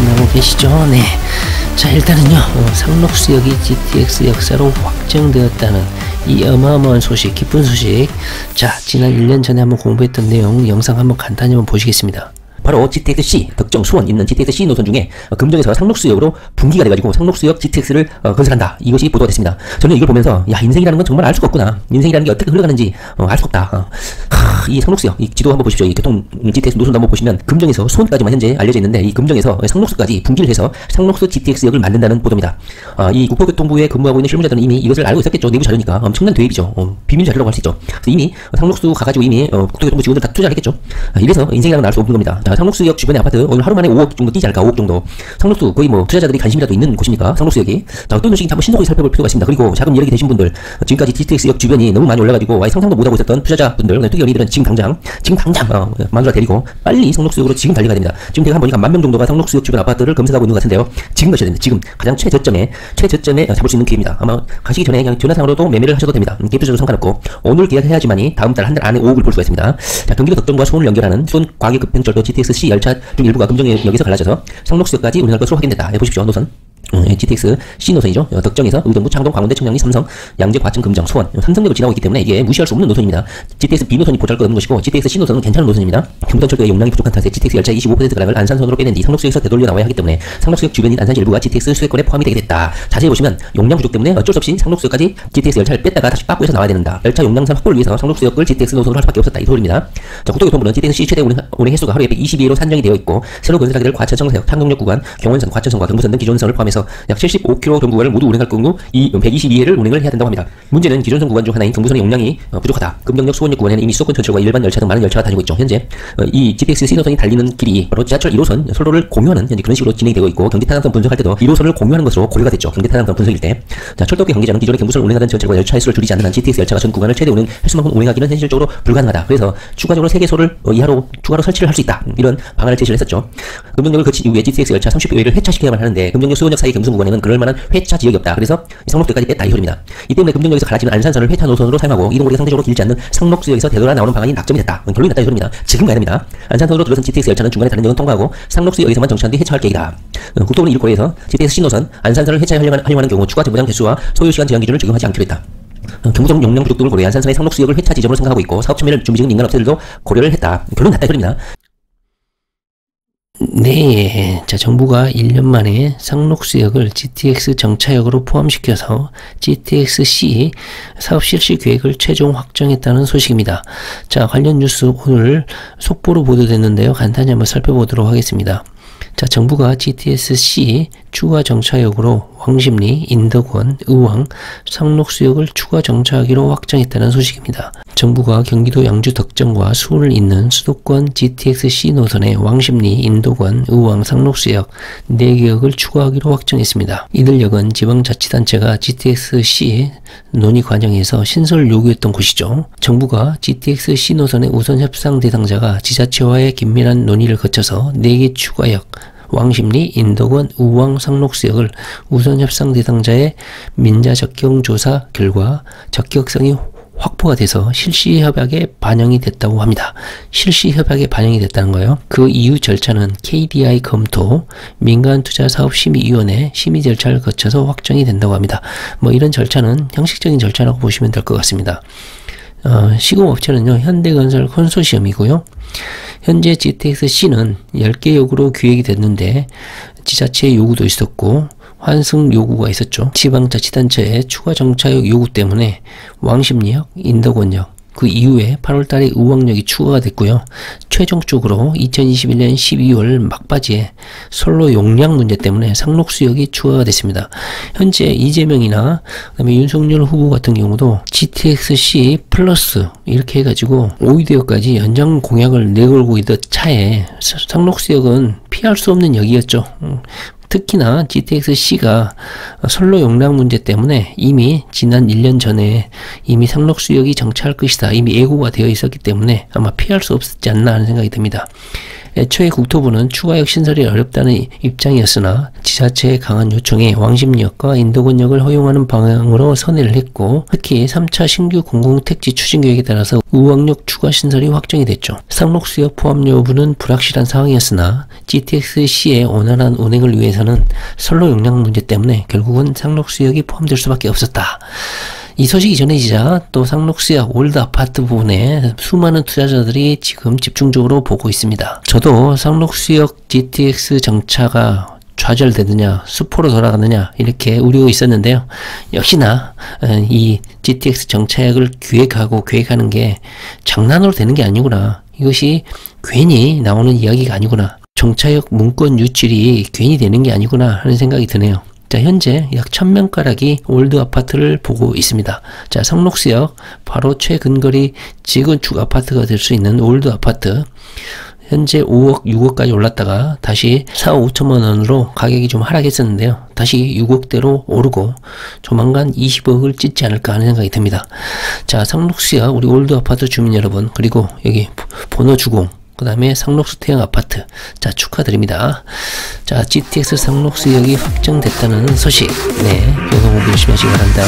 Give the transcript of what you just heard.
확인하고 계시죠? 네. 자, 일단은요, 상록수역이 GTX 역사로 확정되었다는 이 어마어마한 소식, 기쁜 소식. 자, 지난 1년 전에 한번 공부했던 내용 영상 한번 간단히 한번 보시겠습니다. 바로 GTX-C, 덕정, 수원 있는 GTX-C 노선 중에 금정에서 상록수역으로 분기가 돼가지고 상록수역 GTX를 건설한다. 이것이 보도가 됐습니다. 저는 이걸 보면서 야, 인생이라는 건 정말 알 수가 없구나. 인생이라는 게 어떻게 흘러가는지 알 수 없다. 이 상록수역, 이 지도 한번 보십시오. 이 교통 GTX 노선도 한번 보시면 금정에서 수원까지만 현재 알려져 있는데 이 금정에서 상록수까지 분기를 해서 상록수 GTX역을 만든다는 보도입니다. 이 국토교통부에 근무하고 있는 실무자들은 이미 이것을 알고 있었겠죠. 내부 자료니까 엄청난 대입이죠. 비밀 자료라고 할 수 있죠. 그래서 이미 상록수 가가지고 이미 국토교통부 직원들 다 투자를 했겠죠. 이래서 인생이라는 건 알 수 없는 겁니다. 상록수역 주변의 아파트 오늘 하루 만에 5억 정도 뛰지 않을까. 5억 정도. 상록수 거의 뭐 투자자들이 관심이라도 있는 곳입니까? 상록수역이. 자, 어떤 것인지 한번 신속하게 살펴볼 필요가 있습니다. 그리고 자금 여력이 되신 분들, 지금까지 GTX역 주변이 너무 많이 올라가지고 아예 상상도 못하고 있었던 투자자분들, 특히 연예인들은 지금 당장 만주라 데리고 빨리 상록수역으로 지금 달려가야 됩니다. 지금 제가 보니까 10,000명 정도가 상록수역 주변 아파트를 검색하고 있는 것 같은데요. 지금 가셔야 됩니다. 지금 가장 최저점에 잡을 수 있는 기회입니다. 아마 가시기 전에 그냥 전화상으로도 매매를 하셔도 됩니다. 계표적으로 상관없고 오늘 계약해야지만이 다음 달 한 달 안에 5억을 볼 수가 있습니다. 자, 경기도 덕정과 수원을 연결하는 수원 과계급행철도 GTX-C 열차 중 일부가 금정역에서 갈라져서 상록수역까지 운행할 것으로 확인됐다. 보십시오. 노선. GTX-C 노선이죠. 덕정에서 의정부, 창동, 광운대, 청량리, 삼성, 양재, 과천, 금정, 수원, 삼성역을 지나고 있기 때문에 이게 무시할 수 없는 노선입니다. GTX-B 노선이 보잘것없는 것이고 GTX-C 노선은 괜찮은 노선입니다. 경부선철도의 용량이 부족한 탓에 GTX 열차 25%가량을 안산선으로 빼낸 뒤 상록수역에서 되돌려 나와야 하기 때문에 상록수역 주변인 안산 일부가 GTX 수혜권에 포함이 되게 됐다. 자세히 보시면 용량 부족 때문에 어쩔 수 없이 상록수역까지 GTX 열차를 뺐다가 다시 빠꾸해서 나와야 된다. 열차 용량상 확보를 위해서 상록수역을 GTX 노선으로 할 수밖에 없었다. 이 소리입니다. 자, 국토교통부는 GTX-C 최대 운행 횟수가 하루에 122회로 산정이 되어 있고 새로 건설하기를 과천, 청사역, 창동역 구간, 경원선, 과천선과 경부선 등 기존선을 포함해서 약 75km 전 구간을 모두 운행할 경우 이 122회를 운행을 해야 된다고 합니다. 문제는 기존선 구간 중 하나인 경부선의 용량이 부족하다. 금정역, 수원역 구간에는 이미 수도권 전철과 일반 열차 등 많은 열차가 다니고 있죠. 현재 이 GTX-C 노선이 달리는 길이 바로 지하철 1호선 선로를 공유하는 현재 그런 식으로 진행되고 있고 경기 타당성 분석할 때도 1호선을 공유하는 것으로 고려가 됐죠. 경기 타당성 분석일 때. 자, 철도계 관계자는 기존의 경부선을 운행하던 전철과 열차 횟수를 줄이지 않는 한 GTX 열차가 전 구간을 최대 운행 횟수만큼 운행하기는 현실적으로 불가능하다. 그래서 추가적으로 3개소를 이하로 추가로 설치를 할 수 있다. 이런 방안을 제시를 했었죠. 금정역을 거친 이후에 GTX 열차 30회를 회차시켜야만 하는데 금정역, 수원역 사이 경부선 구간에는 그럴 만한 회차 지역이 없다. 그래서 상록수역까지 뺐다. 이 소리입니다. 이 때문에 금정역에서 갈라지는 안산선을 회차 노선으로 사용하고 이동거리가 상대적으로 길지 않는 상록수역에서 되돌아 나오는 방안이 낙점이 됐다. 결론이 났다. 이 소리입니다. 지금 가야 됩니다. 안산선으로 들어선 GTX 열차는 중간에 다른 역은 통과하고 상록수역에서만 정차한 뒤 회차할 계획이다. 국토부는 이를 고려해서 GTX-C 노선 안산선을 회차에 활용하는 경우 추가 재보장 개수와 소요시간 제한 기준을 적용하지 않기로 했다. 경부선 용량 부족 등을 고려해 안산선의 상록수역을 회차 지점으로 생각하고 있고 사업 참여를 준비 중인 민간 업체들도 고려를 했다. 결론 났다. 이 소리입니다. 네, 자, 정부가 1년 만에 상록수역을 GTX 정차역으로 포함시켜서 GTX-C 사업 실시 계획을 최종 확정했다는 소식입니다. 자, 관련 뉴스 오늘 속보로 보도됐는데요. 간단히 한번 살펴보도록 하겠습니다. 자, 정부가 GTX-C 추가 정차역으로 왕십리, 인덕원, 의왕, 상록수역을 추가 정차하기로 확정했다는 소식입니다. 정부가 경기도 양주 덕정과 수원을 잇는 수도권 GTX-C 노선의 왕십리, 인덕원, 의왕, 상록수역 4개역을 추가하기로 확정했습니다. 이들 역은 지방자치단체가 GTX-C 논의 과정에서 신설 요구했던 곳이죠. 정부가 GTX-C 노선의 우선 협상 대상자가 지자체와의 긴밀한 논의를 거쳐서 4개 추가역 왕십리, 인덕원, 의왕, 상록수역을 우선 협상 대상자의 민자 적격 조사 결과 적격성이 확보가 돼서 실시 협약에 반영이 됐다고 합니다. 실시 협약에 반영이 됐다는 거예요. 그 이후 절차는 KDI 검토, 민간투자사업심의위원회 심의 절차를 거쳐서 확정이 된다고 합니다. 뭐 이런 절차는 형식적인 절차라고 보시면 될 것 같습니다. 시공업체는요, 현대건설 컨소시엄이고요. 현재 GTX-C는 10개 역으로 기획이 됐는데 지자체의 요구도 있었고 환승 요구가 있었죠. 지방자치단체의 추가 정차역 요구 때문에 왕십리역, 인덕원역, 그 이후에 8월달에 의왕역이 추가가 됐고요. 최종적으로 2021년 12월 막바지에 선로 용량 문제 때문에 상록수역이 추가가 됐습니다. 현재 이재명이나 그다음에 윤석열 후보 같은 경우도 GTX-C 플러스 이렇게 해가지고 5위대역까지 연장 공약을 내걸고 있던 차에 상록수역은 피할 수 없는 역이었죠. 특히나 GTX-C가 선로 용량 문제 때문에 이미 지난 1년 전에 이미 상록수역이 정차할 것이다. 이미 예고가 되어 있었기 때문에 아마 피할 수 없었지 않나 하는 생각이 듭니다. 애초에 국토부는 추가역 신설이 어렵다는 입장이었으나 지자체의 강한 요청에 왕십리역과 인도군역을 허용하는 방향으로 선회를 했고, 특히 3차 신규 공공택지 추진계획에 따라서 우왕역 추가 신설이 확정이 됐죠. 상록수역 포함 여부는 불확실한 상황이었으나 GTX-C의 원활한 운행을 위해서는 선로 용량 문제 때문에 결국은 상록수역이 포함될 수밖에 없었다. 이 소식이 전해지자 또 상록수역 올드 아파트 부분에 수많은 투자자들이 지금 집중적으로 보고 있습니다. 저도 상록수역 GTX 정차가 좌절되느냐 수포로 돌아가느냐 이렇게 우려가 있었는데요. 역시나 이 GTX 정차역을 계획하는 게 장난으로 되는 게 아니구나. 이것이 괜히 나오는 이야기가 아니구나. 정차역 문건 유출이 괜히 되는 게 아니구나 하는 생각이 드네요. 자, 현재 약 1000명가량이 올드 아파트를 보고 있습니다. 자, 상록수역 바로 최근거리 재건축 아파트가 될 수 있는 올드 아파트. 현재 5억, 6억까지 올랐다가 다시 4억 5천만 원으로 가격이 좀 하락했었는데요. 다시 6억대로 오르고 조만간 20억을 찍지 않을까 하는 생각이 듭니다. 자, 상록수역 우리 올드 아파트 주민 여러분, 그리고 여기 번호주공, 그 다음에 상록수 태형 아파트, 자, 축하드립니다. 자, GTX 상록수역이 확정됐다는 소식, 네, 영상 공부 열심히 하시기 바랍니다.